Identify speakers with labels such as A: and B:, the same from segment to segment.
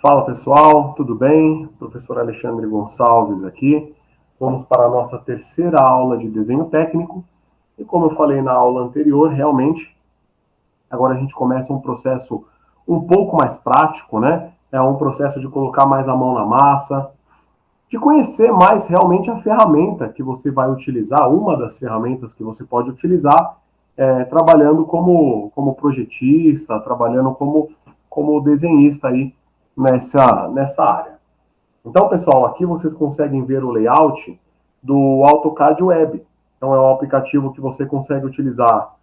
A: Fala pessoal, tudo bem? Professor Alexandre Gonçalves aqui. Vamos para a nossa terceira aula de desenho técnico. E como eu falei na aula anterior, realmente, agora a gente começa um processo um pouco mais prático, né? É um processo de colocar mais a mão na massa, de conhecer mais realmente a ferramenta que você vai utilizar, uma das ferramentas que você pode utilizar, trabalhando como projetista, trabalhando como desenhista aí nessa área. Então, pessoal, aqui vocês conseguem ver o layout do AutoCAD Web. Então, é um aplicativo que você consegue utilizar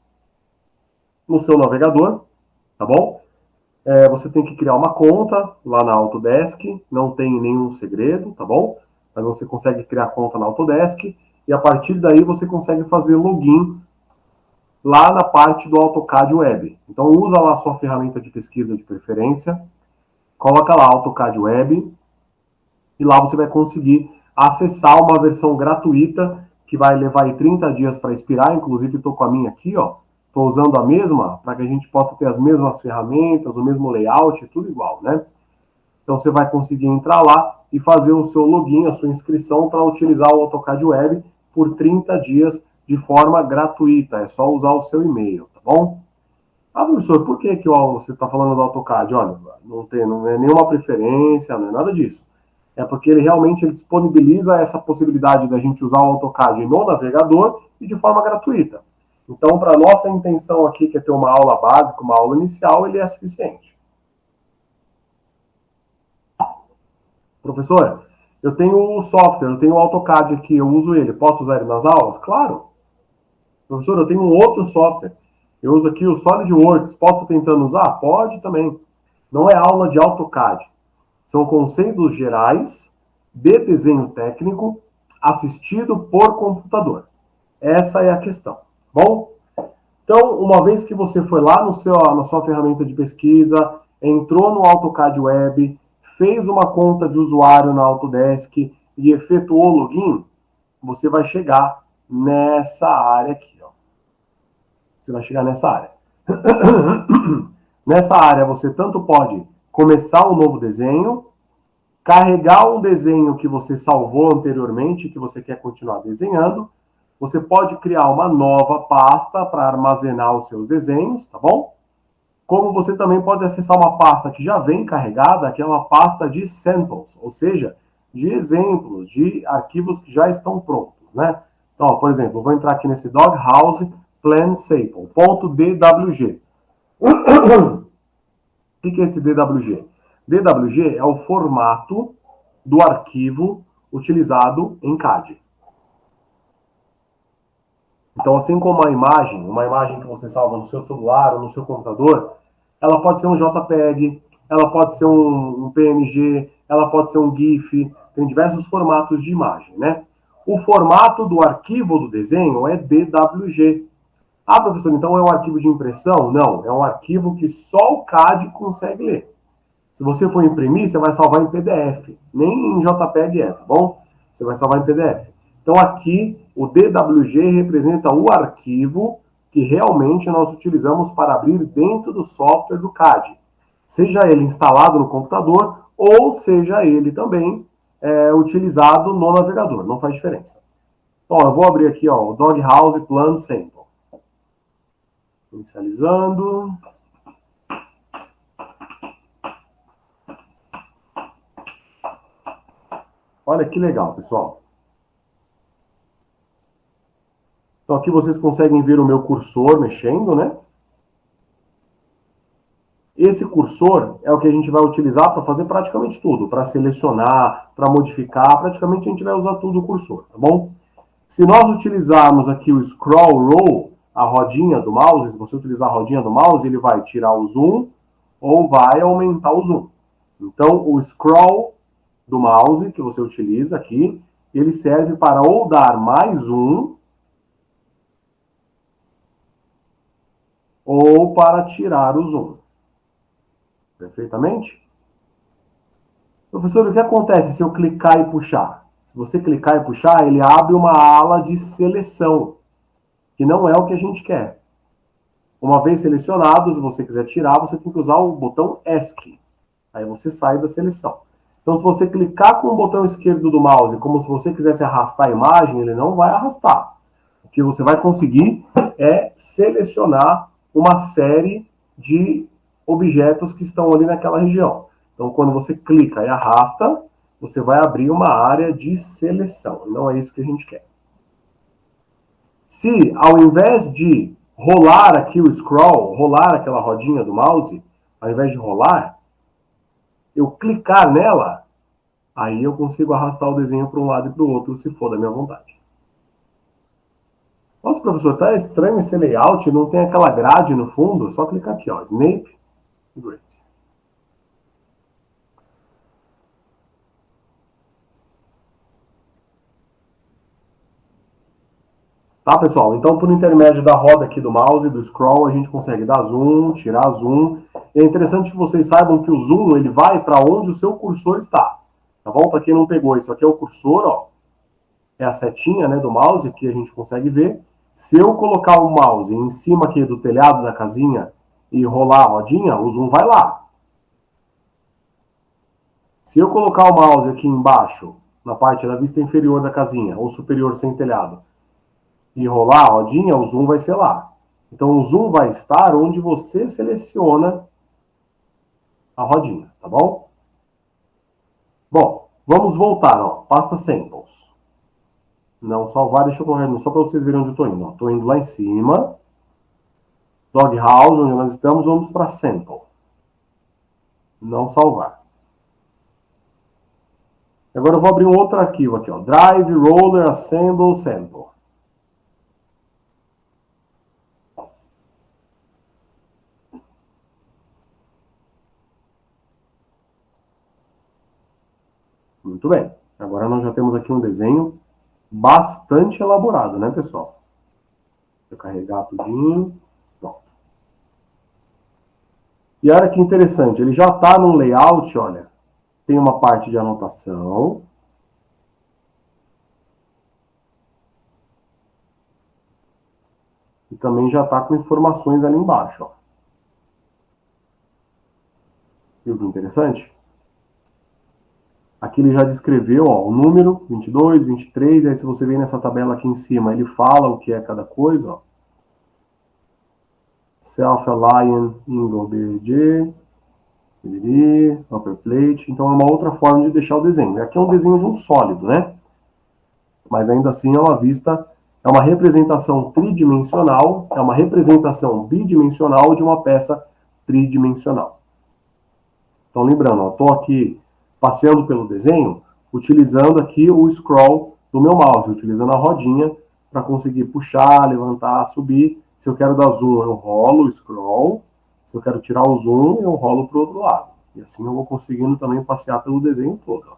A: no seu navegador, tá bom? Você tem que criar uma conta lá na Autodesk, não tem nenhum segredo, tá bom? Mas você consegue criar conta na Autodesk e a partir daí você consegue fazer login lá na parte do AutoCAD Web. Então, usa lá a sua ferramenta de pesquisa de preferência, coloca lá AutoCAD Web, e lá você vai conseguir acessar uma versão gratuita que vai levar aí 30 dias para expirar. Inclusive, estou com a minha aqui, ó. Estou usando a mesma para que a gente possa ter as mesmas ferramentas, o mesmo layout, tudo igual, né? Então, você vai conseguir entrar lá e fazer o seu login, a sua inscrição para utilizar o AutoCAD Web por 30 dias de forma gratuita. É só usar o seu e-mail, tá bom? Ah, professor, por que você está falando do AutoCAD? Olha, não é nenhuma preferência, não é nada disso. É porque ele disponibiliza essa possibilidade da gente usar o AutoCAD no navegador e de forma gratuita. Então, para a nossa intenção aqui, que é ter uma aula básica, uma aula inicial, ele é suficiente. Professor, eu tenho o software, eu tenho o AutoCAD aqui, eu uso ele, posso usar ele nas aulas? Claro. Professor, eu tenho um outro software, eu uso aqui o SolidWorks, posso tentando usar? Pode também. Não é aula de AutoCAD. São conceitos gerais de desenho técnico assistido por computador. Essa é a questão. Bom, então, uma vez que você foi lá na sua ferramenta de pesquisa, entrou no AutoCAD Web, fez uma conta de usuário na Autodesk e efetuou o login, você vai chegar nessa área aqui. Ó. Você vai chegar nessa área. Nessa área, você tanto pode começar um novo desenho, carregar um desenho que você salvou anteriormente, que você quer continuar desenhando. Você pode criar uma nova pasta para armazenar os seus desenhos, tá bom? Como você também pode acessar uma pasta que já vem carregada, que é uma pasta de samples, ou seja, de exemplos, de arquivos que já estão prontos, né? Então, ó, por exemplo, eu vou entrar aqui nesse Doghouse Plan Sample, .dwg. O que é esse DWG? DWG é o formato do arquivo utilizado em CAD. Então, assim como uma imagem que você salva no seu celular ou no seu computador, ela pode ser um JPEG, ela pode ser um PNG, ela pode ser um GIF, tem diversos formatos de imagem, né? O formato do arquivo do desenho é DWG. Ah, professor, então é um arquivo de impressão? Não, é um arquivo que só o CAD consegue ler. Se você for imprimir, você vai salvar em PDF. Nem em JPEG tá bom? Você vai salvar em PDF. Então aqui, o DWG representa o arquivo que realmente nós utilizamos para abrir dentro do software do CAD. Seja ele instalado no computador ou seja ele também utilizado no navegador. Não faz diferença. Então, eu vou abrir aqui ó, o Doghouse Plan Sample. Inicializando. Olha que legal, pessoal. Então aqui vocês conseguem ver o meu cursor mexendo, né? Esse cursor é o que a gente vai utilizar para fazer praticamente tudo, para selecionar, para modificar, praticamente a gente vai usar tudo o cursor, tá bom? Se nós utilizarmos aqui o Scroll Roll, a rodinha do mouse, se você utilizar a rodinha do mouse, ele vai tirar o zoom ou vai aumentar o zoom. Então, o Scroll do mouse que você utiliza aqui, ele serve para ou dar mais um ou para tirar o zoom. Perfeitamente? Professor, o que acontece se eu clicar e puxar? Se você clicar e puxar, ele abre uma ala de seleção, que não é o que a gente quer. Uma vez selecionado, se você quiser tirar, você tem que usar o botão ESC. Aí você sai da seleção. Então, se você clicar com o botão esquerdo do mouse, como se você quisesse arrastar a imagem, ele não vai arrastar. O que você vai conseguir é selecionar uma série de objetos que estão ali naquela região. Então, quando você clica e arrasta, você vai abrir uma área de seleção. Não é isso que a gente quer. Se, ao invés de rolar aqui o scroll, rolar aquela rodinha do mouse, ao invés de rolar, eu clicar nela, aí eu consigo arrastar o desenho para um lado e para o outro, se for da minha vontade. Nossa, professor, tá estranho esse layout, não tem aquela grade no fundo? Só clicar aqui, ó, Snape Grid. Tá, pessoal? Então, por intermédio da roda aqui do mouse, do scroll, a gente consegue dar zoom, tirar zoom. E é interessante que vocês saibam que o zoom, ele vai para onde o seu cursor está. Tá bom? Para quem não pegou, isso aqui é o cursor, ó. É a setinha, né, do mouse, que a gente consegue ver. Se eu colocar o mouse em cima aqui do telhado da casinha e rolar a rodinha, o zoom vai lá. Se eu colocar o mouse aqui embaixo, na parte da vista inferior da casinha, ou superior sem telhado, e rolar a rodinha, o zoom vai ser lá. Então o zoom vai estar onde você seleciona a rodinha, tá bom? Bom, vamos voltar, ó, pasta samples. Não salvar, deixa eu correr, só para vocês verem onde eu estou indo. Estou indo lá em cima, Doghouse, onde nós estamos, vamos para sample. Não salvar. Agora eu vou abrir um outro arquivo aqui, ó, Drive, Roller, Assemble, Sample. Muito bem. Agora nós já temos aqui um desenho bastante elaborado, né, pessoal? Vou carregar tudinho. Pronto. E olha que interessante, ele já está no layout, olha. Tem uma parte de anotação. E também já está com informações ali embaixo, ó. Viu que interessante? Aqui ele já descreveu, ó, o número 22, 23, aí se você vem nessa tabela aqui em cima, ele fala o que é cada coisa, ó. Self-Align, Ingle, BG, Upper Plate, então é uma outra forma de deixar o desenho. Aqui é um desenho de um sólido, né? Mas ainda assim é uma vista, é uma representação tridimensional, é uma representação bidimensional de uma peça tridimensional. Então lembrando, estou aqui passeando pelo desenho, utilizando aqui o scroll do meu mouse, utilizando a rodinha para conseguir puxar, levantar, subir. Se eu quero dar zoom, eu rolo o scroll. Se eu quero tirar o zoom, eu rolo para o outro lado. E assim eu vou conseguindo também passear pelo desenho todo.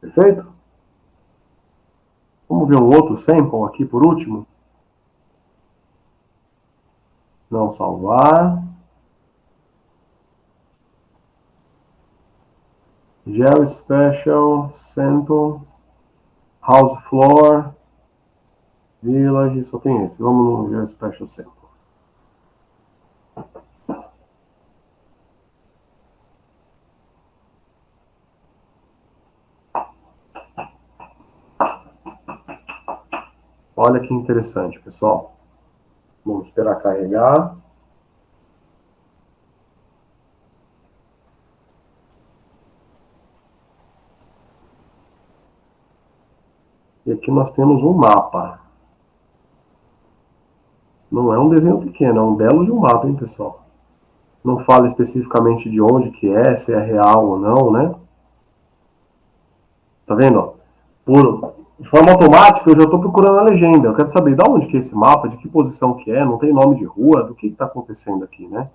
A: Perfeito? Vamos ver um outro sample aqui por último. Não salvar. Gel Special, Sample, House Floor, Village, só tem esse. Vamos no Gel Special Sample. Olha que interessante, pessoal. Vamos esperar carregar. E aqui nós temos um mapa. Não é um desenho pequeno, é um belo de um mapa, hein, pessoal? Não fala especificamente de onde que é, se é real ou não, né? Tá vendo? De forma automática, eu já estou procurando a legenda. Eu quero saber de onde que é esse mapa, de que posição que é, não tem nome de rua, do que está acontecendo aqui, né?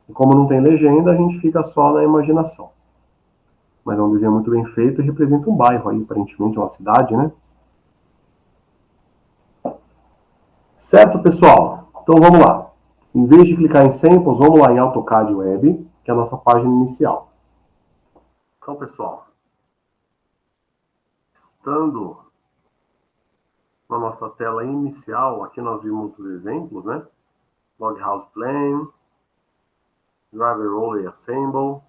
A: E como não tem legenda, a gente fica só na imaginação. Mas é um desenho muito bem feito e representa um bairro aí, aparentemente uma cidade, né? Certo, pessoal? Então vamos lá. Em vez de clicar em Samples, vamos lá em AutoCAD Web, que é a nossa página inicial. Então, pessoal, estando na nossa tela inicial, aqui nós vimos os exemplos, né? Loghouse Plane, Driver Roller Assemble,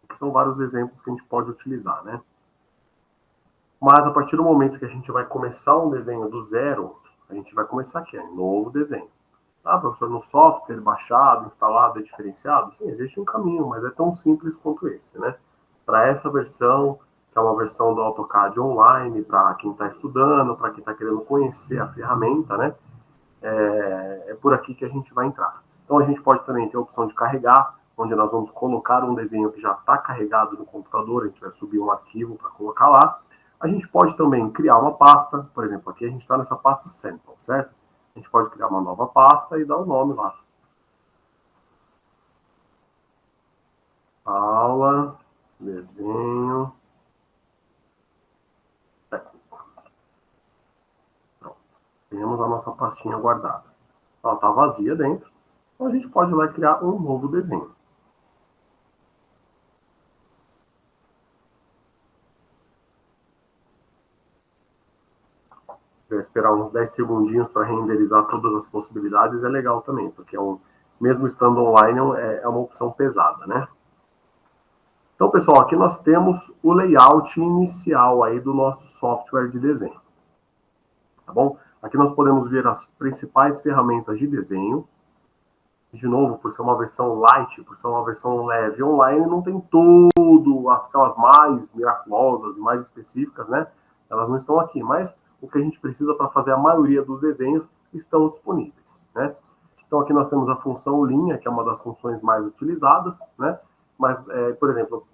A: que são vários exemplos que a gente pode utilizar, né? Mas a partir do momento que a gente vai começar um desenho do zero, a gente vai começar aqui, novo desenho. Ah, professor, no software baixado, instalado, é diferenciado? Sim, existe um caminho, mas é tão simples quanto esse, né? Para essa versão, que é uma versão do AutoCAD online, para quem está estudando, para quem está querendo conhecer a ferramenta, né? É por aqui que a gente vai entrar. Então, a gente pode também ter a opção de carregar, onde nós vamos colocar um desenho que já está carregado no computador, a gente vai subir um arquivo para colocar lá. A gente pode também criar uma pasta, por exemplo, aqui a gente está nessa pasta Sample, certo? A gente pode criar uma nova pasta e dar o nome lá. Aula, desenho, técnico. Pronto. Temos a nossa pastinha guardada. Ela está vazia dentro, então a gente pode ir lá criar um novo desenho. Se quiser esperar uns 10 segundinhos para renderizar todas as possibilidades, é legal também, porque mesmo estando online, é uma opção pesada, né? Então, pessoal, aqui nós temos o layout inicial aí do nosso software de desenho, tá bom? Aqui nós podemos ver as principais ferramentas de desenho. De novo, por ser uma versão light, por ser uma versão leve online, não tem tudo, aquelas mais miraculosas, mais específicas, né? Elas não estão aqui, mas o que a gente precisa para fazer a maioria dos desenhos estão disponíveis, né? Então aqui nós temos a função linha, que é uma das funções mais utilizadas, né? Mas, por exemplo,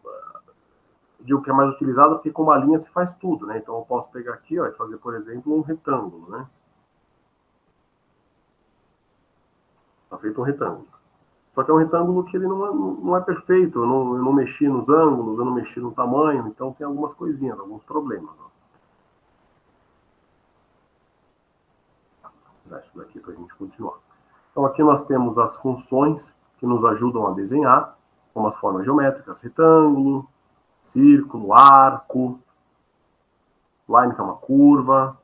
A: digo que é mais utilizada porque com uma linha se faz tudo, né? Então eu posso pegar aqui, ó, e fazer, por exemplo, um retângulo, né? Tá feito um retângulo. Só que é um retângulo que ele não é perfeito, eu não mexi nos ângulos, eu não mexi no tamanho, então tem algumas coisinhas, alguns problemas. Ó. Vou dar isso daqui para a gente continuar. Então aqui nós temos as funções que nos ajudam a desenhar, como as formas geométricas, retângulo, círculo, arco, line que é uma curva.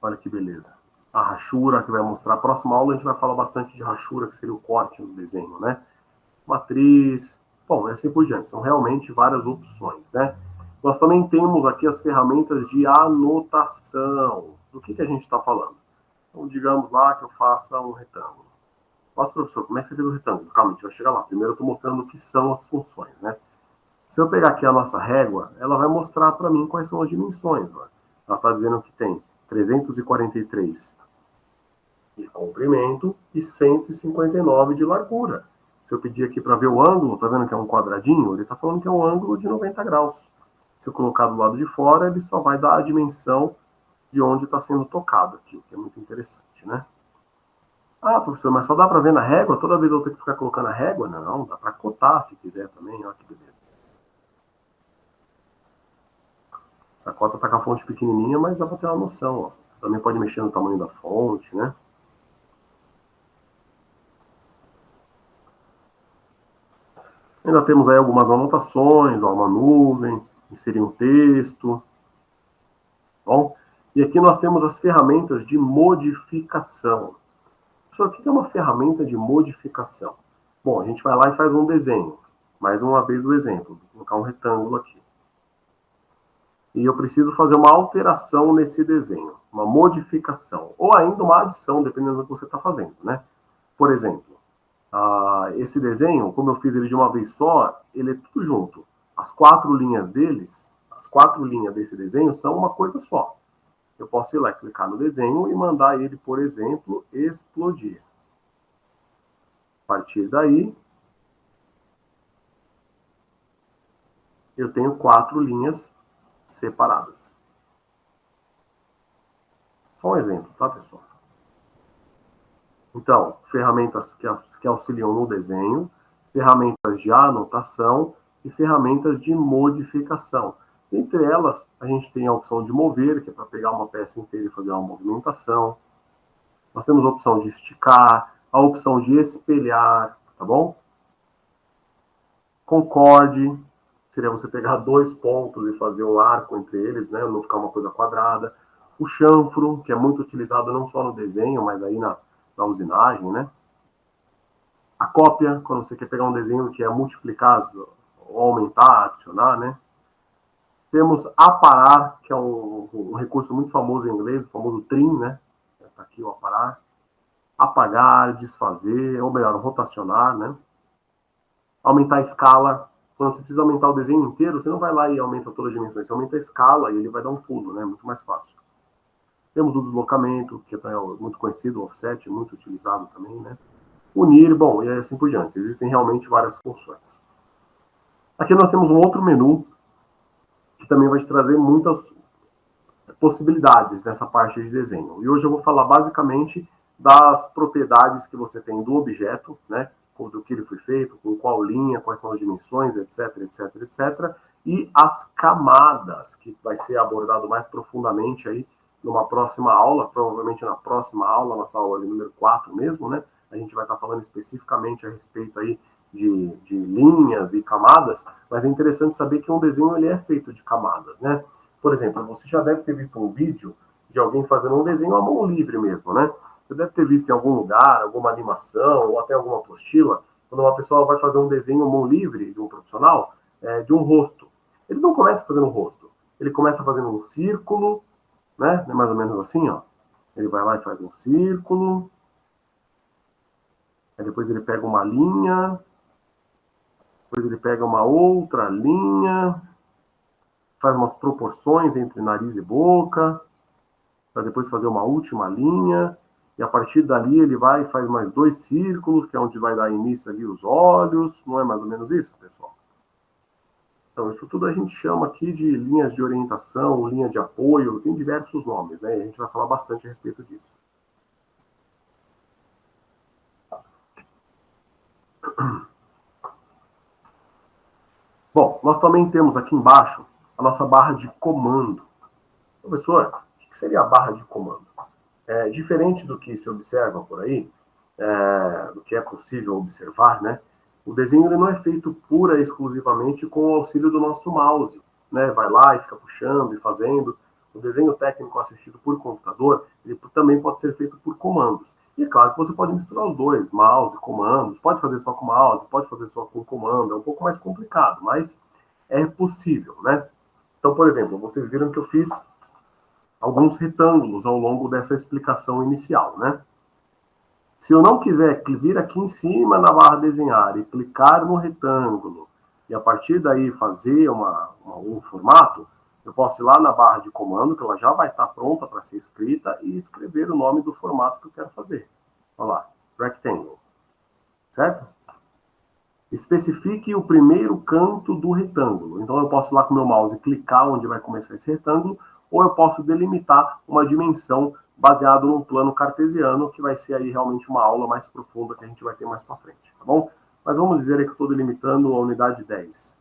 A: Olha que beleza. A rachura que vai mostrar. A próxima aula a gente vai falar bastante de rachura, que seria o corte no desenho, né? Matriz, bom, e assim por diante. São realmente várias opções, né? Nós também temos aqui as ferramentas de anotação. Do que a gente está falando? Então, digamos lá que eu faça um retângulo. Nossa, professor, como é que você fez o retângulo? Calma, a gente vai chegar lá. Primeiro eu estou mostrando o que são as funções, né? Se eu pegar aqui a nossa régua, ela vai mostrar para mim quais são as dimensões. Ó. Ela está dizendo que tem 343 de comprimento e 159 de largura. Se eu pedir aqui para ver o ângulo, tá vendo que é um quadradinho? Ele está falando que é um ângulo de 90 graus. Se eu colocar do lado de fora, ele só vai dar a dimensão de onde está sendo tocado aqui, o que é muito interessante, né? Ah, professor, mas só dá para ver na régua? Toda vez eu tenho que ficar colocando a régua? Não, dá para cotar se quiser também, olha que beleza. Essa cota está com a fonte pequenininha, mas dá para ter uma noção, ó. Também pode mexer no tamanho da fonte, né? Ainda temos aí algumas anotações, ó, uma nuvem, inserir um texto. Bom, e aqui nós temos as ferramentas de modificação. Isso aqui é uma ferramenta de modificação. Bom, a gente vai lá e faz um desenho. Mais uma vez o exemplo, vou colocar um retângulo aqui. E eu preciso fazer uma alteração nesse desenho, uma modificação, ou ainda uma adição, dependendo do que você está fazendo, né? Por exemplo, esse desenho, como eu fiz ele de uma vez só, ele é tudo junto. As 4 linhas deles, as 4 linhas desse desenho são uma coisa só. Eu posso ir lá, clicar no desenho e mandar ele, por exemplo, explodir. A partir daí, eu tenho 4 linhas separadas. Só um exemplo, tá, pessoal? Então, ferramentas que auxiliam no desenho, ferramentas de anotação e ferramentas de modificação. Entre elas, a gente tem a opção de mover, que é para pegar uma peça inteira e fazer uma movimentação. Nós temos a opção de esticar, a opção de espelhar, tá bom? Concorde, seria você pegar dois pontos e fazer um arco entre eles, né, não ficar uma coisa quadrada. O chanfro, que é muito utilizado não só no desenho, mas aí na usinagem, né. A cópia, quando você quer pegar um desenho que é multiplicar, ou aumentar, adicionar, né. Temos aparar, que é um recurso muito famoso em inglês, o famoso trim, né. Está aqui o aparar. Apagar, desfazer, ou melhor, rotacionar, né. Aumentar a escala. Quando você precisa aumentar o desenho inteiro, você não vai lá e aumenta todas as dimensões, você aumenta a escala e ele vai dar um pulo, né? Muito mais fácil. Temos o deslocamento, que é muito conhecido, o offset, muito utilizado também, né? Unir, bom, e assim por diante. Existem realmente várias funções. Aqui nós temos um outro menu que também vai te trazer muitas possibilidades nessa parte de desenho. E hoje eu vou falar basicamente das propriedades que você tem do objeto, né? Do que ele foi feito, com qual linha, quais são as dimensões, etc, etc, etc. E as camadas, que vai ser abordado mais profundamente aí numa próxima aula, provavelmente na próxima aula, nossa aula de número 4 mesmo, né? A gente vai estar falando especificamente a respeito aí de linhas e camadas, mas é interessante saber que um desenho ele é feito de camadas, né? Por exemplo, você já deve ter visto um vídeo de alguém fazendo um desenho à mão livre mesmo, né? Você deve ter visto em algum lugar, alguma animação ou até alguma apostila, quando uma pessoa vai fazer um desenho à mão livre de um profissional, de um rosto. Ele não começa fazendo um rosto, ele começa fazendo um círculo, né? Mais ou menos assim, ó. Ele vai lá e faz um círculo, aí depois ele pega uma linha, depois ele pega uma outra linha, faz umas proporções entre nariz e boca, para depois fazer uma última linha, e a partir dali ele vai e faz mais dois círculos, que é onde vai dar início ali os olhos, não é mais ou menos isso, pessoal? Então, isso tudo a gente chama aqui de linhas de orientação, linha de apoio, tem diversos nomes, né? E a gente vai falar bastante a respeito disso. Bom, nós também temos aqui embaixo a nossa barra de comando. Professor, o que seria a barra de comando? Diferente do que se observa por aí, do que é possível observar, né? O desenho ele não é feito pura e exclusivamente com o auxílio do nosso mouse, né? Vai lá e fica puxando e fazendo. O desenho técnico assistido por computador, ele também pode ser feito por comandos. E é claro que você pode misturar os dois, mouse e comandos. Pode fazer só com mouse, pode fazer só com comando. É um pouco mais complicado, mas é possível, né? Então, por exemplo, vocês viram que eu fiz alguns retângulos ao longo dessa explicação inicial, né? Se eu não quiser vir aqui em cima na barra desenhar e clicar no retângulo e a partir daí fazer um formato, eu posso ir lá na barra de comando, que ela já vai estar pronta para ser escrita, e escrever o nome do formato que eu quero fazer. Olha lá, rectangle. Certo? Especifique o primeiro canto do retângulo. Então eu posso ir lá com o meu mouse clicar onde vai começar esse retângulo, ou eu posso delimitar uma dimensão baseado num plano cartesiano, que vai ser aí realmente uma aula mais profunda que a gente vai ter mais para frente, tá bom? Mas vamos dizer que eu estou delimitando a unidade 10.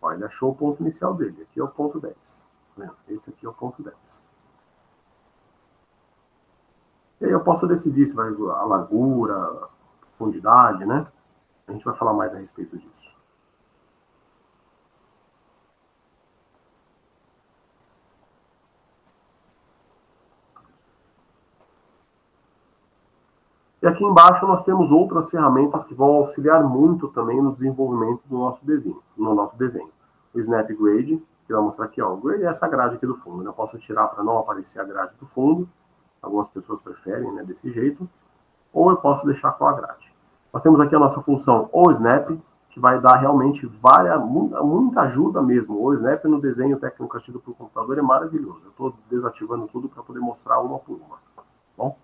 A: Ó, ele achou o ponto inicial dele, aqui é o ponto 10. Esse aqui é o ponto 10. E aí eu posso decidir se vai a largura, a profundidade, né? A gente vai falar mais a respeito disso. E aqui embaixo nós temos outras ferramentas que vão auxiliar muito também no desenvolvimento do nosso desenho, no nosso desenho. O Snap Grade, que vai mostrar aqui, ó, o grade é essa grade aqui do fundo, né? Eu posso tirar para não aparecer a grade do fundo, algumas pessoas preferem, né, desse jeito, ou eu posso deixar com a grade. Nós temos aqui a nossa função o Snap, que vai dar realmente muita ajuda mesmo. O Snap no desenho técnico assistido por computador é maravilhoso. Eu estou desativando tudo para poder mostrar uma por uma. Bom?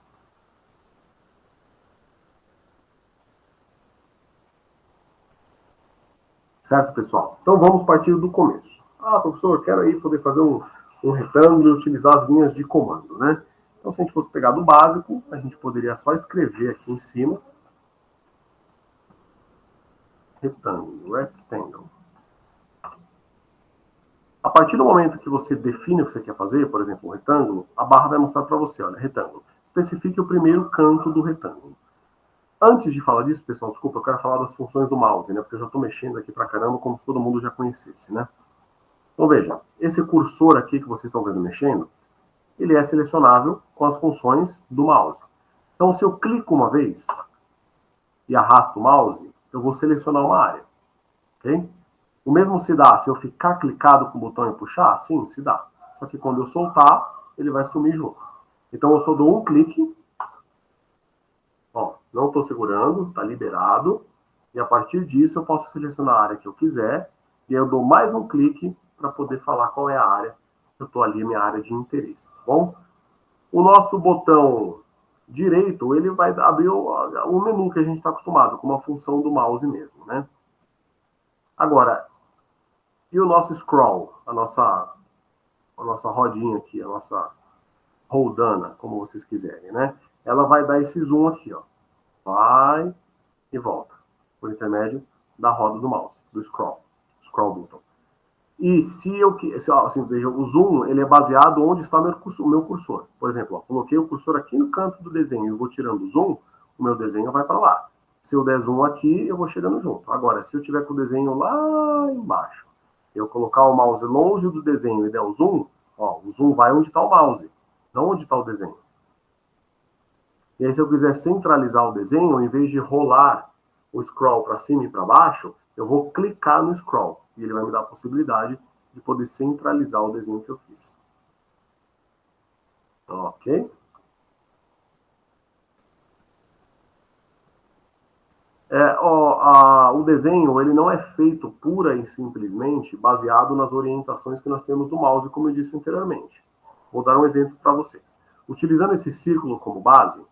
A: Certo, pessoal? Então vamos partir do começo. Ah, professor, eu quero aí poder fazer um retângulo e utilizar as linhas de comando, né? Então, se a gente fosse pegar do básico, a gente poderia só escrever aqui em cima retângulo, rectangle. A partir do momento que você define o que você quer fazer, por exemplo, um retângulo, a barra vai mostrar para você, olha, retângulo. Especifique o primeiro canto do retângulo. Antes de falar disso, pessoal, desculpa, eu quero falar das funções do mouse, né? Porque eu já estou mexendo aqui pra caramba, como se todo mundo já conhecesse, né? Então, veja, esse cursor aqui que vocês estão vendo mexendo, ele é selecionável com as funções do mouse. Então, se eu clico uma vez e arrasto o mouse, eu vou selecionar uma área, ok? O mesmo se dá se eu ficar clicado com o botão e puxar? Sim, se dá. Só que quando eu soltar, ele vai sumir junto. Então, eu só dou um clique. Ó, não estou segurando, está liberado. E a partir disso, eu posso selecionar a área que eu quiser. E aí eu dou mais um clique para poder falar qual é a área que eu estou ali, minha área de interesse, tá bom? O nosso botão direito, ele vai abrir o menu que a gente está acostumado, com uma função do mouse mesmo, né? Agora, e o nosso scroll, a nossa rodinha aqui, a nossa roldana, como vocês quiserem, né? Ela vai dar esse zoom aqui, ó. Vai e volta, por intermédio da roda do mouse, do scroll button. E se eu, assim, veja, o zoom, ele é baseado onde está o meu cursor. Por exemplo, ó, coloquei o cursor aqui no canto do desenho e vou tirando o zoom, o meu desenho vai para lá. Se eu der zoom aqui, eu vou chegando junto. Agora, se eu tiver com o desenho lá embaixo, eu colocar o mouse longe do desenho e der o zoom, ó, o zoom vai onde está o mouse, não onde está o desenho. E aí, se eu quiser centralizar o desenho, em vez de rolar o scroll para cima e para baixo, eu vou clicar no scroll. E ele vai me dar a possibilidade de poder centralizar o desenho que eu fiz. Ok? O desenho ele não é feito pura e simplesmente baseado nas orientações que nós temos do mouse, como eu disse anteriormente. Vou dar um exemplo para vocês. Utilizando esse círculo como base,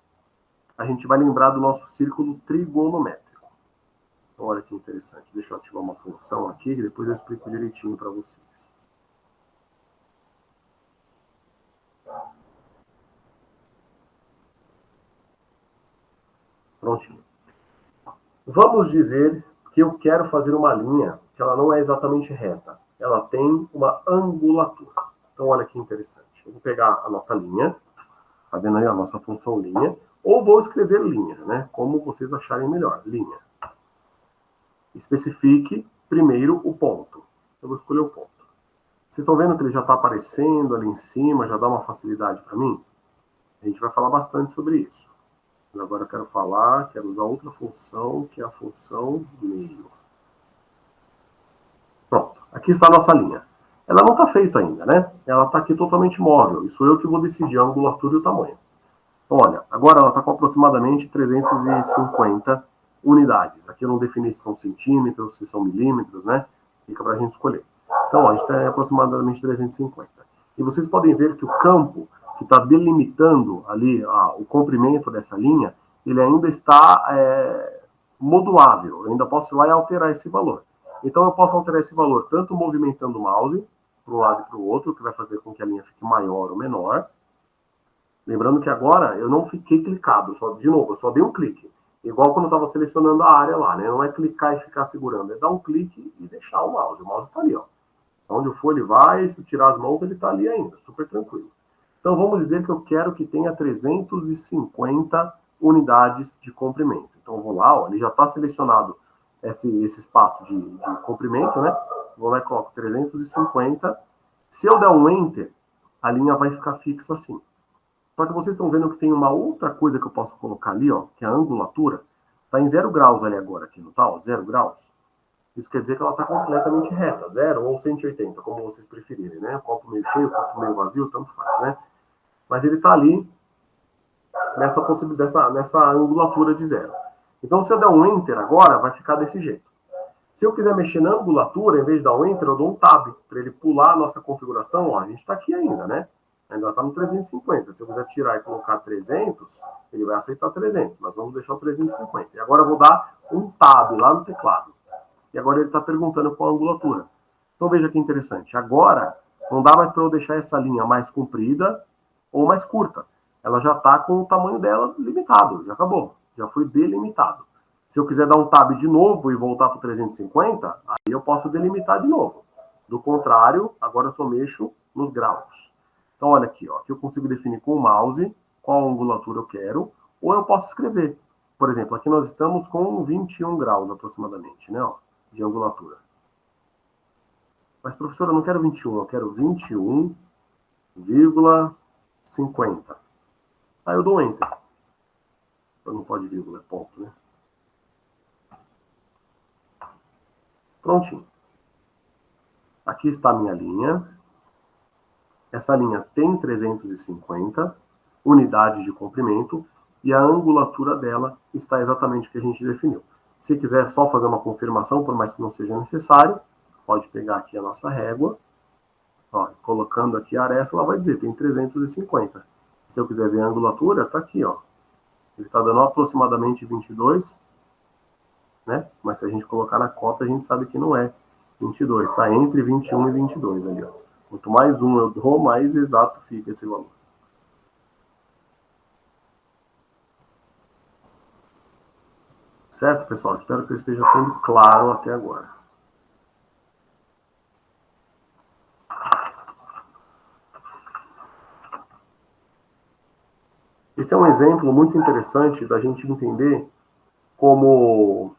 A: a gente vai lembrar do nosso círculo trigonométrico. Então, olha que interessante. Deixa eu ativar uma função aqui, que depois eu explico direitinho para vocês. Prontinho. Vamos dizer que eu quero fazer uma linha que ela não é exatamente reta. Ela tem uma angulatura. Então, olha que interessante. Eu vou pegar a nossa linha, tá vendo aí a nossa função linha, ou vou escrever linha, né? Como vocês acharem melhor. Linha. Especifique primeiro o ponto. Eu vou escolher o ponto. Vocês estão vendo que ele já está aparecendo ali em cima, já dá uma facilidade para mim? A gente vai falar bastante sobre isso. Mas agora eu quero usar outra função, que é a função meio. Pronto, aqui está a nossa linha. Ela não está feita ainda, né? Ela está aqui totalmente móvel. E sou eu que vou decidir a angulatura e o tamanho. Então, olha, agora ela está com aproximadamente 350 unidades. Aqui eu não defini se são centímetros, se são milímetros, né? Fica para a gente escolher. Então, ó, a gente tem aproximadamente 350. E vocês podem ver que o campo que está delimitando ali o comprimento dessa linha, ele ainda está modulável. Eu ainda posso ir lá e alterar esse valor. Então, eu posso alterar esse valor tanto movimentando o mouse para um lado e para o outro, que vai fazer com que a linha fique maior ou menor. Lembrando que agora eu não fiquei clicado, de novo, eu só dei um clique. Igual quando eu estava selecionando a área lá, né? Não é clicar e ficar segurando, é dar um clique e deixar o mouse. O mouse está ali, ó. Onde for ele vai, se tirar as mãos ele está ali ainda, super tranquilo. Então vamos dizer que eu quero que tenha 350 unidades de comprimento. Então eu vou lá, ó, ele já está selecionado esse espaço de comprimento, né? Vou lá e coloco 350. Se eu der um Enter, a linha vai ficar fixa assim. Só que vocês estão vendo que tem uma outra coisa que eu posso colocar ali, ó, que é a angulatura. Está em 0 graus ali agora, aqui no tal, 0 graus. Isso quer dizer que ela está completamente reta, 0 ou 180, como vocês preferirem, né? Copo meio cheio, copo meio vazio, tanto faz, né? Mas ele está ali nessa possibilidade, nessa angulatura de 0. Então, se eu der um Enter agora, vai ficar desse jeito. Se eu quiser mexer na angulatura, em vez de dar um Enter, eu dou um Tab, para ele pular a nossa configuração. Ó, a gente está aqui ainda, né? Ainda está no 350. Se eu quiser tirar e colocar 300, ele vai aceitar 300. Mas vamos deixar o 350. E agora eu vou dar um Tab lá no teclado. E agora ele está perguntando qual a angulatura. Então veja que interessante. Agora, não dá mais para eu deixar essa linha mais comprida ou mais curta. Ela já está com o tamanho dela limitado. Já acabou. Já foi delimitado. Se eu quiser dar um Tab de novo e voltar para o 350, aí eu posso delimitar de novo. Do contrário, agora eu só mexo nos graus. Então, olha aqui, ó, aqui eu consigo definir com o mouse qual angulatura eu quero, ou eu posso escrever. por exemplo, aqui nós estamos com 21 graus aproximadamente, né, ó, de angulatura. Mas, professor, eu não quero 21, eu quero 21,50. Aí eu dou Enter. Não pode vírgula, é ponto, né? Prontinho. Aqui está a minha linha. Essa linha tem 350 unidades de comprimento e a angulatura dela está exatamente o que a gente definiu. Se quiser só fazer uma confirmação, por mais que não seja necessário, pode pegar aqui a nossa régua, ó, colocando aqui a aresta, ela vai dizer, tem 350. Se eu quiser ver a angulatura, está aqui, ó. Ele está dando aproximadamente 22, né? Mas se a gente colocar na cota, a gente sabe que não é 22, está entre 21 e 22 ali, ó. Quanto mais um eu dou, mais exato fica esse valor. Certo, pessoal? Espero que eu esteja sendo claro até agora. Esse é um exemplo muito interessante da gente entender como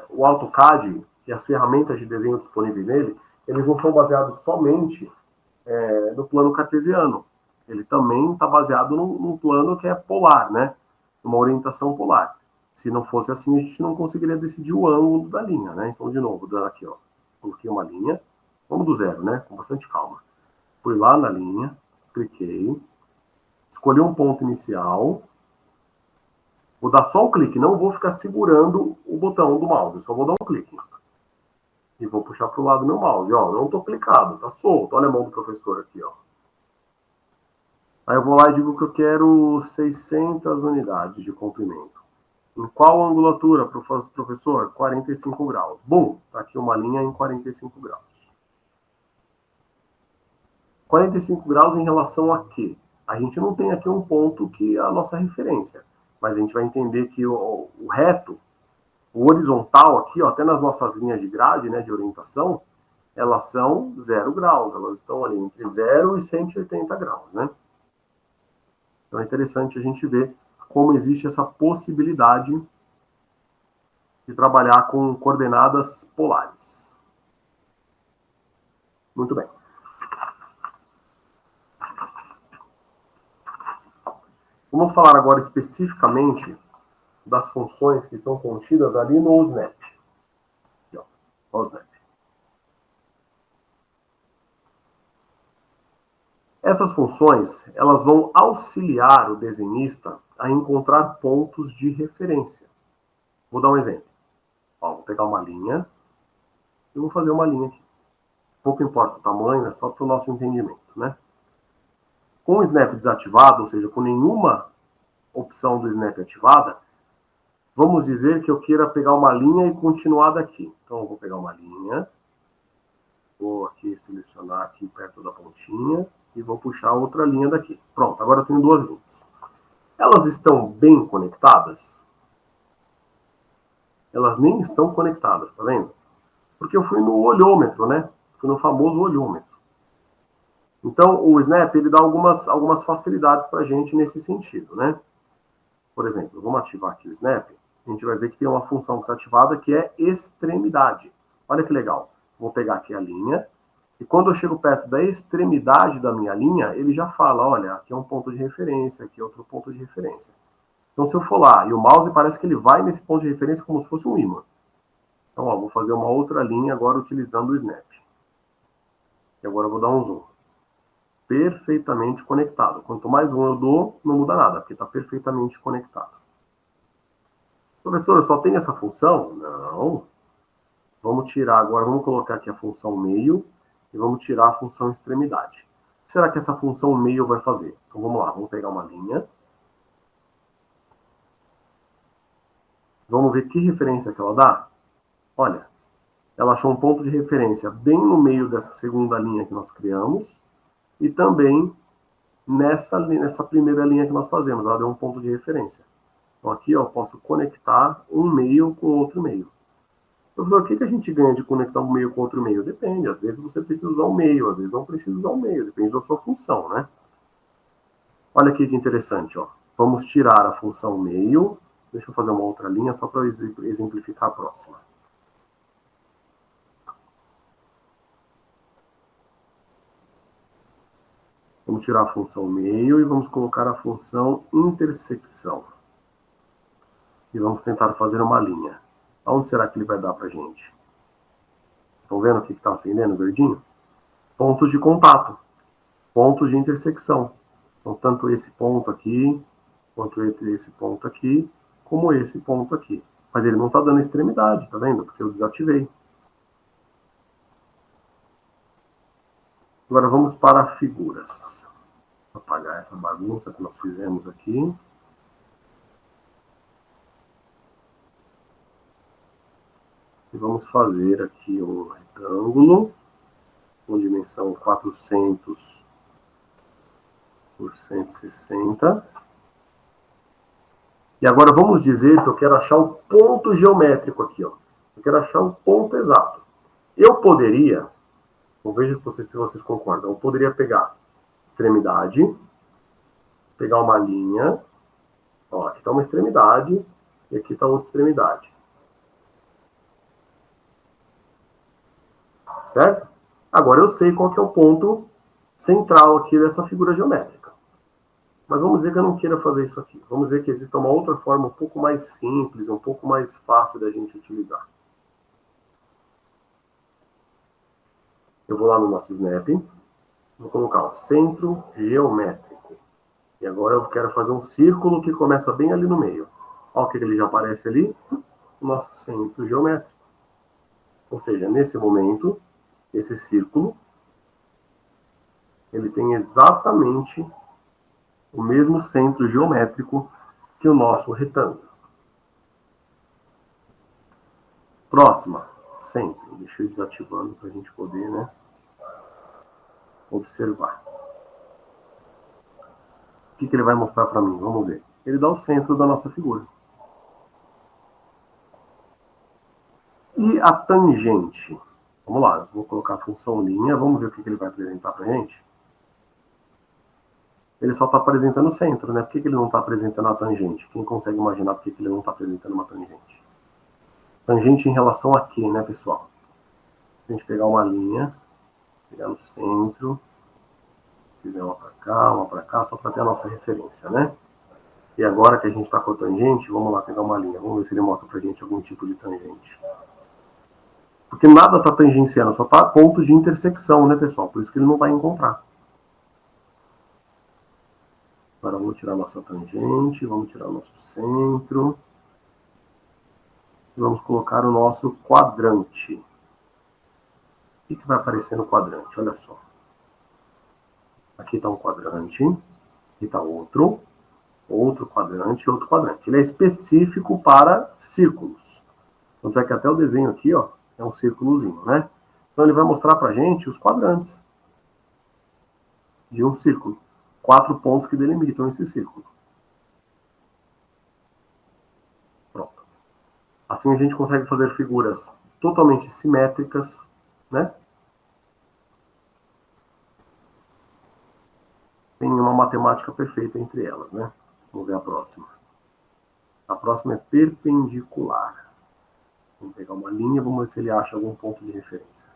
A: o AutoCAD e as ferramentas de desenho disponíveis nele, eles não são baseados somente no plano cartesiano. Ele também está baseado num plano que é polar, né? Uma orientação polar. Se não fosse assim, a gente não conseguiria decidir o ângulo da linha, né? Então, de novo, dando aqui, ó, coloquei uma linha, vamos do zero, né? Com bastante calma. Fui lá na linha, cliquei, escolhi um ponto inicial, vou dar só um clique, não vou ficar segurando o botão do mouse, eu só vou dar um clique. E vou puxar para o lado do meu mouse, ó, não estou clicado, tá solto, olha a mão do professor aqui, ó. Aí eu vou lá e digo que eu quero 600 unidades de comprimento. Em qual angulatura, professor? 45 graus. Bom, tá aqui uma linha em 45 graus. 45 graus em relação a quê? A gente não tem aqui um ponto que é a nossa referência, mas a gente vai entender que o reto, o horizontal aqui, ó, até nas nossas linhas de grade, né, de orientação, elas são 0 graus, elas estão ali entre 0 e 180 graus, né? Então é interessante a gente ver como existe essa possibilidade de trabalhar com coordenadas polares. Muito bem. Vamos falar agora especificamente das funções que estão contidas ali no Snap. Aqui, ó, o Snap. Essas funções, elas vão auxiliar o desenhista a encontrar pontos de referência. Vou dar um exemplo. Ó, vou pegar uma linha e vou fazer uma linha aqui. Pouco importa o tamanho, é só para o nosso entendimento, né? Com o Snap desativado, ou seja, com nenhuma opção do Snap ativada, vamos dizer que eu queira pegar uma linha e continuar daqui. Então, eu vou pegar uma linha, vou aqui selecionar aqui perto da pontinha e vou puxar outra linha daqui. Pronto, agora eu tenho duas linhas. Elas estão bem conectadas? Elas nem estão conectadas, tá vendo? Porque eu fui no olhômetro, né? Fui no famoso olhômetro. Então, o Snap, ele dá algumas facilidades para a gente nesse sentido, né? Por exemplo, vamos ativar aqui o Snap, a gente vai ver que tem uma função que está ativada que é extremidade. Olha que legal. Vou pegar aqui a linha, e quando eu chego perto da extremidade da minha linha, ele já fala, olha, aqui é um ponto de referência, aqui é outro ponto de referência. Então, se eu for lá, e o mouse parece que ele vai nesse ponto de referência como se fosse um ímã. Então, ó, vou fazer uma outra linha agora utilizando o Snap. E agora eu vou dar um zoom. Perfeitamente conectado. Quanto mais um eu dou, não muda nada, porque está perfeitamente conectado. Professor, eu só tenho essa função? Não. Vamos tirar agora, vamos colocar aqui a função meio e vamos tirar a função extremidade. O que será que essa função meio vai fazer? Então vamos lá, vamos pegar uma linha. Vamos ver que referência que ela dá? Olha, ela achou um ponto de referência bem no meio dessa segunda linha que nós criamos e também nessa primeira linha que nós fazemos. Ela deu um ponto de referência. Então aqui eu posso conectar um meio com outro meio. Professor, o que a gente ganha de conectar um meio com outro meio? Depende. Às vezes você precisa usar um meio, às vezes não precisa usar um meio. Depende da sua função, né? Olha aqui que interessante, ó. Vamos tirar a função meio. Deixa eu fazer uma outra linha só para exemplificar a próxima. Vamos tirar a função meio e vamos colocar a função intersecção. E vamos tentar fazer uma linha. Aonde será que ele vai dar para a gente? Estão vendo o que está acendendo, verdinho? Pontos de contato. Pontos de intersecção. Então, tanto esse ponto aqui, quanto esse ponto aqui, como esse ponto aqui. Mas ele não está dando extremidade, tá vendo? Porque eu desativei. Agora vamos para figuras. Vou apagar essa bagunça que nós fizemos aqui. E vamos fazer aqui um retângulo com dimensão 400 por 160. E agora vamos dizer que eu quero achar o ponto geométrico aqui, ó. Eu quero achar o ponto exato. Eu poderia, veja se vocês concordam, eu poderia pegar extremidade, pegar uma linha, ó, aqui está uma extremidade e aqui está outra extremidade. Certo? Agora eu sei qual que é o ponto central aqui dessa figura geométrica. Mas vamos dizer que eu não queira fazer isso aqui. Vamos dizer que exista uma outra forma um pouco mais simples, um pouco mais fácil da gente utilizar. Eu vou lá no nosso Snap, vou colocar o centro geométrico. E agora eu quero fazer um círculo que começa bem ali no meio. Olha o que ele já aparece ali, o nosso centro geométrico. Ou seja, nesse momento, esse círculo, ele tem exatamente o mesmo centro geométrico que o nosso retângulo. Próxima, centro. Deixa eu ir desativando para a gente poder, né, observar. O que ele vai mostrar para mim? Vamos ver. Ele dá o centro da nossa figura. E a tangente? Vamos lá, vou colocar a função linha, vamos ver o que ele vai apresentar para a gente. Ele só está apresentando o centro, né? Por que ele não está apresentando a tangente? Quem consegue imaginar por que ele não está apresentando uma tangente? Tangente em relação a quê, né, pessoal? A gente pegar uma linha, pegar no centro, fizer uma para cá, só para ter a nossa referência, né? E agora que a gente está com a tangente, vamos lá pegar uma linha. Vamos ver se ele mostra para a gente algum tipo de tangente. Porque nada está tangenciando, só está ponto de intersecção, né, pessoal? Por isso que ele não vai encontrar. Agora vamos tirar nossa tangente, vamos tirar o nosso centro. E vamos colocar o nosso quadrante. O que vai aparecer no quadrante? Olha só. Aqui está um quadrante, aqui está outro quadrante, outro quadrante. Ele é específico para círculos. Tanto é que até o desenho aqui, ó, é um círculozinho, né? Então ele vai mostrar para a gente os quadrantes de um círculo. 4 pontos que delimitam esse círculo. Pronto. Assim a gente consegue fazer figuras totalmente simétricas, né? Tem uma matemática perfeita entre elas, né? Vamos ver a próxima. A próxima é perpendicular. Vamos pegar uma linha, vamos ver se ele acha algum ponto de referência.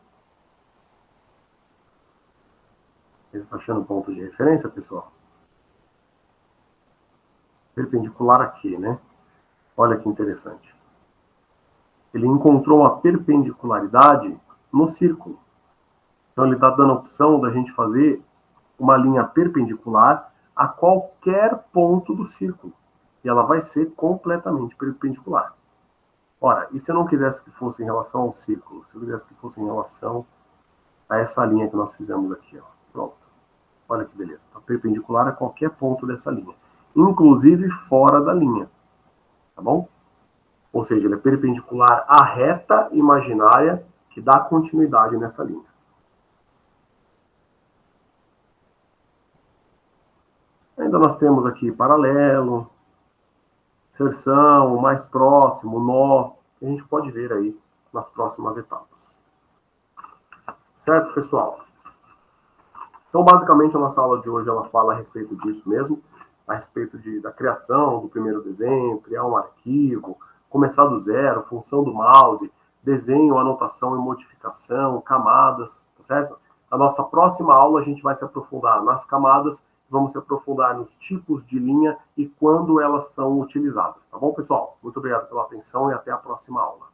A: Ele está achando pontos de referência, pessoal? Perpendicular aqui, né? Olha que interessante. Ele encontrou uma perpendicularidade no círculo. Então ele está dando a opção da gente fazer uma linha perpendicular a qualquer ponto do círculo. E ela vai ser completamente perpendicular. Ora, e se eu não quisesse que fosse em relação ao círculo? Se eu quisesse que fosse em relação a essa linha que nós fizemos aqui, ó. Pronto. Olha que beleza. Está perpendicular a qualquer ponto dessa linha. Inclusive fora da linha. Tá bom? Ou seja, ele é perpendicular à reta imaginária que dá continuidade nessa linha. Ainda nós temos aqui paralelo, inserção, mais próximo, nó, que a gente pode ver aí nas próximas etapas. Certo, pessoal? Então, basicamente, a nossa aula de hoje ela fala a respeito disso mesmo. a respeito da criação do primeiro desenho, criar um arquivo, começar do zero, função do mouse, desenho, anotação e modificação, camadas, tá certo? Na nossa próxima aula a gente vai se aprofundar nas camadas, vamos se aprofundar nos tipos de linha e quando elas são utilizadas, tá bom, pessoal? Muito obrigado pela atenção e até a próxima aula.